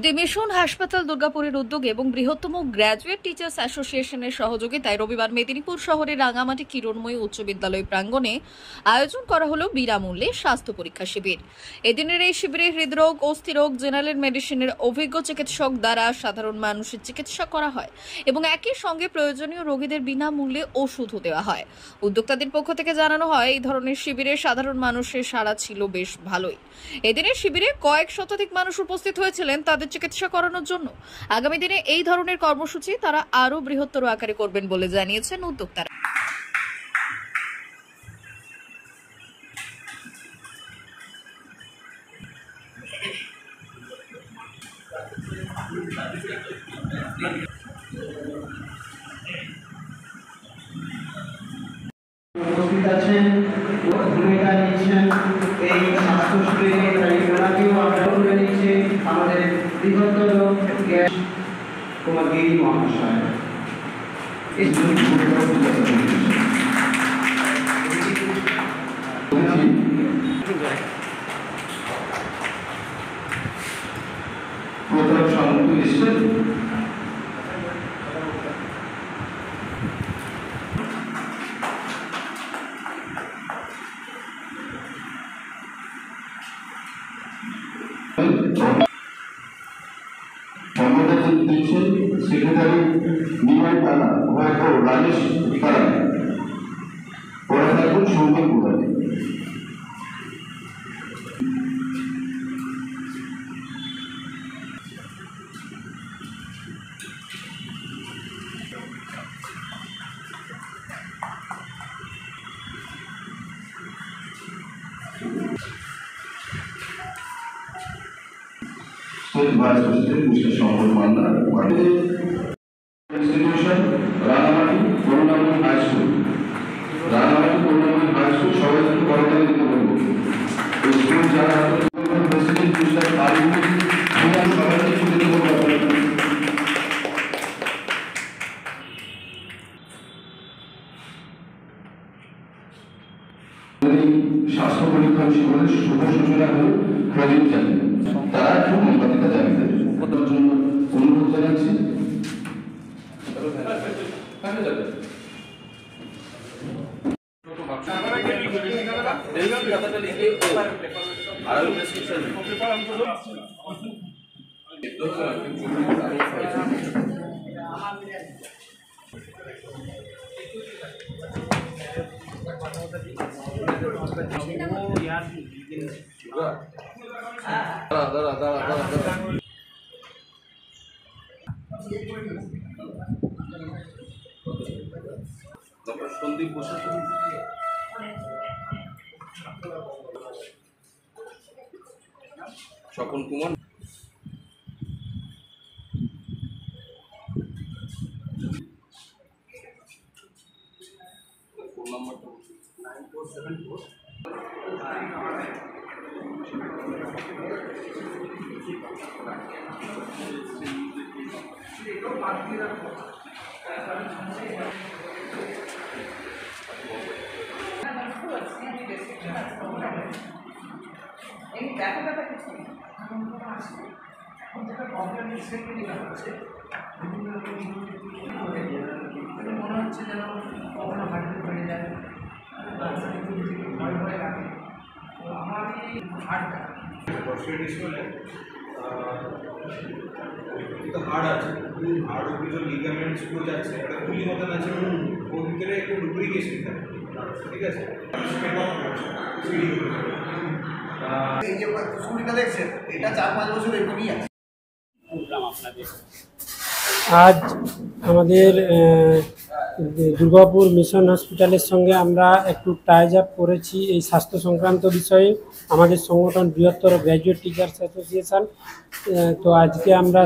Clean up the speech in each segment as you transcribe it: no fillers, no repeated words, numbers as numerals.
দি mission হাসপাতাল দুর্গাপুরের উদ্যোগে এবং বৃহত্তম গ্র্যাজুয়েট টিচার্স অ্যাসোসিয়েশনের সহযোগিতায় রবিবার মেদিনীপুর শহরের রাঙামাটি কিরণময়ী উচ্চ বিদ্যালয় প্রাঙ্গণে আয়োজন করা হলো বিনামূল্যে স্বাস্থ্য পরীক্ষা শিবির। এদিনের এই শিবিরে হৃদরোগ, অস্থিরোগ, জেনারেল মেডিসিনের অভিজ্ঞ চিকিৎসক দ্বারা সাধারণ মানুষের চিকিৎসা করা হয় এবং একই সঙ্গে প্রয়োজনীয় রোগীদের বিনামূল্যে ওষুধও দেওয়া হয়। উদ্যোক্তাদের পক্ষ থেকে জানানো হয়, এই ধরনের শিবিরে সাধারণ মানুষের সাড়া ছিল বেশ ভালোই। এদিনের শিবিরে কয়েক শতাধিক মানুষ উপস্থিত হয়েছিলেন তাদের চিকিৎসা করানোর জন্য। আগামী দিনে এই ধরনের কর্মসূচি তারা আরো বৃহত্তর আকারে করবেন বলে জানিয়েছেন উদ্যোক্তারা। উপস্থিত আছেন ভূমিকা নিয়েছেন এই স্বাস্থ্য শিবিরে, তাই ওনাকেও আমরা তুলে নিচ্ছি আমাদের বৃহত্তর গ্যাস কুমার গিরি মহাশয়। সেক্রেটারি নিমাই তারা হয়তো রাজেশ তারা পরে থাকুন সঙ্গে পুরানি vice president mister Shankar Manna, institution Rangamati Karunamoyee high school, Rangamati Karunamoyee high school সবাইকে করতালি দিতে বলব। স্কুল যারা প্রেসিডেন্ট মিস্টার আরিফুল সবাইকে ছুটি দিতে বলব। স্বাস্থ্য পরীক্ষা শিবিরের শুভ সূচনা হল প্রদীপ জানি, তারা একটু মোমবাতিটা জ্বালিয়ে জন্য অনুরোধ জানাচ্ছি। সন্দীপ বসে স্বপন কুমার ফোন নাম্বারটা 9474 মনে হচ্ছে যেন কখনো হাঁটতে পেরে যায়, ভয় ভয় লাগে। তো আমারই হাড়টা হাড় আছে, হাড়ের ভিতরে লিগামেন্টস গুলো যাচ্ছে, একটা খুলি মতন আছে, ওর ভিতরে একটু লুব্রিকেশন থাকে, ঠিক আছে। এই যে স্কুলটা দেখছেন, এটা 4-5 বছর এরকমই আছে। আজ আমাদের দুর্গাপুর মিশন হসপিটালের সঙ্গে আমরা একটু টাইজ আপ করেছি এই স্বাস্থ্য সংক্রান্ত বিষয়ে। আমাদের সংগঠন বৃহত্তর গ্র্যাজুয়েট টিচার্স অ্যাসোসিয়েশন। তো আজকে আমরা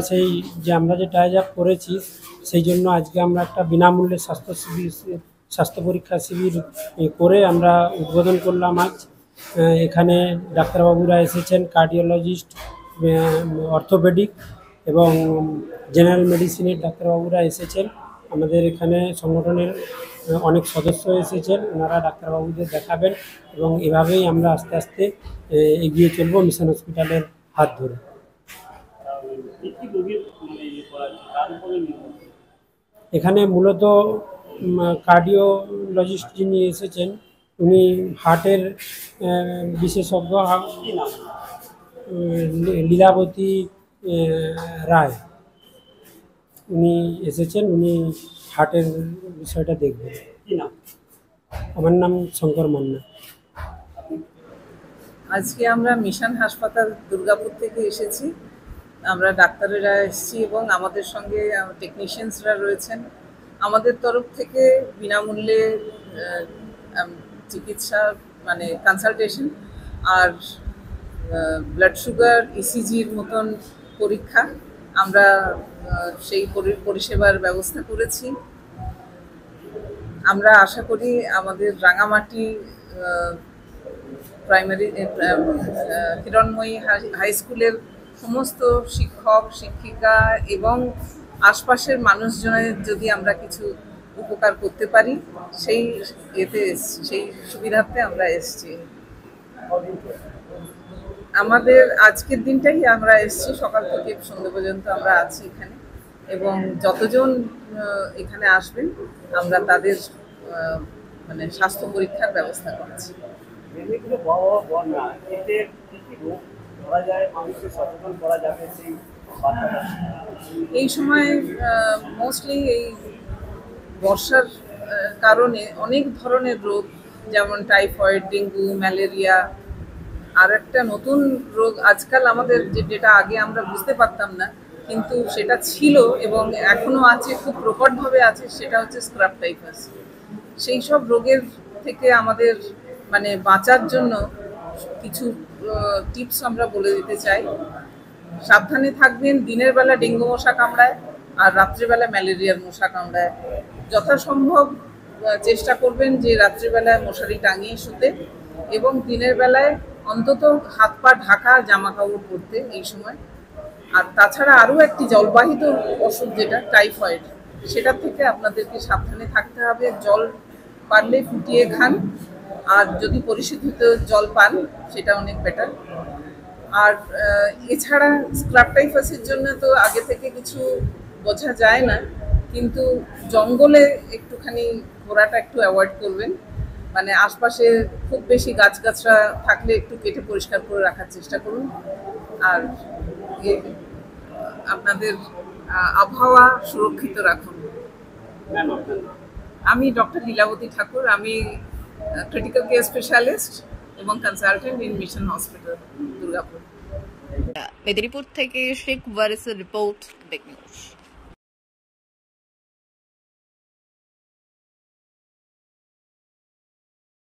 আমরা যে টাইজ আপ করেছি সেই জন্য আজকে আমরা একটা বিনামূল্যে স্বাস্থ্য পরীক্ষা শিবির করে আমরা উদ্বোধন করলাম আজ। এখানে ডাক্তারবাবুরা এসেছেন, কার্ডিওলজিস্ট, অর্থোপেডিক এবং জেনারেল মেডিসিনের ডাক্তারবাবুরা এসেছেন। আমাদের এখানে সংগঠনের অনেক সদস্য এসেছেন, ওনারা ডাক্তারবাবুদের দেখাবেন এবং এভাবেই আমরা আস্তে আস্তে এগিয়ে চলব মিশন হসপিটালের হাত ধরে। এখানে মূলত কার্ডিওলজিস্ট যিনি এসেছেন উনি হার্টের বিশেষজ্ঞ লীলাবতী রায় উনি এসেছেন, উনি হার্টের বিষয়টা দেখবেন। আমার নাম শঙ্কর মান্না। আজকে আমরা মিশন হাসপাতাল দুর্গাপুর থেকে এসেছি। আমরা ডাক্তারেরা এসেছি এবং আমাদের সঙ্গে টেকনিশিয়ানসরা রয়েছেন। আমাদের তরফ থেকে বিনামূল্যে চিকিৎসা মানে কনসালটেশন আর ব্লাড সুগার ইসিজির মতন পরীক্ষা আমরা সেই পরিষেবার ব্যবস্থা করেছি। আমরা আশা করি আমাদের রাঙামাটি প্রাইমারি কিরণময়ী হাই স্কুলের সমস্ত শিক্ষক শিক্ষিকা এবং আশপাশের মানুষজনের যদি আমরা কিছু উপকার করতে পারি সেই সেই সুবিধার্থে আমরা এসেছি। আমাদের আজকের দিনটাই আমরা এসেছি, সকাল থেকে সন্ধ্যে পর্যন্ত আমরা আছি এখানে এবং যতজন এখানে আসবেন আমরা তাদের মানে স্বাস্থ্য পরীক্ষার ব্যবস্থা করছি। এই সময় মোস্টলি এই বর্ষার কারণে অনেক ধরনের রোগ যেমন টাইফয়েড, ডেঙ্গু, ম্যালেরিয়া, আর একটা নতুন রোগ আজকাল আমাদের যেটা আগে আমরা বুঝতে পারতাম না কিন্তু সেটা ছিল এবং এখনো আছে, খুব প্রকটভাবে আছে, সেটা হচ্ছে স্ক্রাব টাইফাস। সেই সব রোগের থেকে আমাদের মানে বাঁচার জন্য কিছু টিপস আমরা বলে দিতে চাই। সাবধানে থাকবেন, দিনের বেলা ডেঙ্গু মশা কামড়ায় আর রাত্রিবেলা ম্যালেরিয়ার মশা কামড়ায়। যথাসম্ভব চেষ্টা করবেন যে রাত্রিবেলায় মশারি টাঙিয়ে শুতে এবং দিনের বেলায় অন্তত হাত পা ঢাকা জামা কাপড় পরতে এই সময়। আর তাছাড়া আরও একটি জলবাহিত অসুখ যেটা টাইফয়েড, সেটা থেকে আপনাদেরকে সাবধানে থাকতে হবে। জল পারলে ফুটিয়ে খান, আর যদি পরিশোধিত জল পান সেটা অনেক বেটার। আর এছাড়া স্ক্রাব টাইফাসের জন্য তো আগে থেকে কিছু বোঝা যায় না, কিন্তু জঙ্গলে একটুখানি ঘোরাটা একটু অ্যাভয়েড করবেন। মানে আশপাশে খুব বেশি গাছগাছরা থাকলে একটু কেটে পরিষ্কার করে রাখার চেষ্টা করুন। আর আপনাদের আবহাওয়া সুরক্ষিত রাখুন। আমি ডক্টর লীলাবতী ঠাকুর, আমি ক্রিটিক্যাল কেয়ার স্পেশালিস্ট এবং consultant in mission hospital Durgapur. Medinipur থেকে শেখ ওয়ারিসের রিপোর্ট, বিগ নিউজ।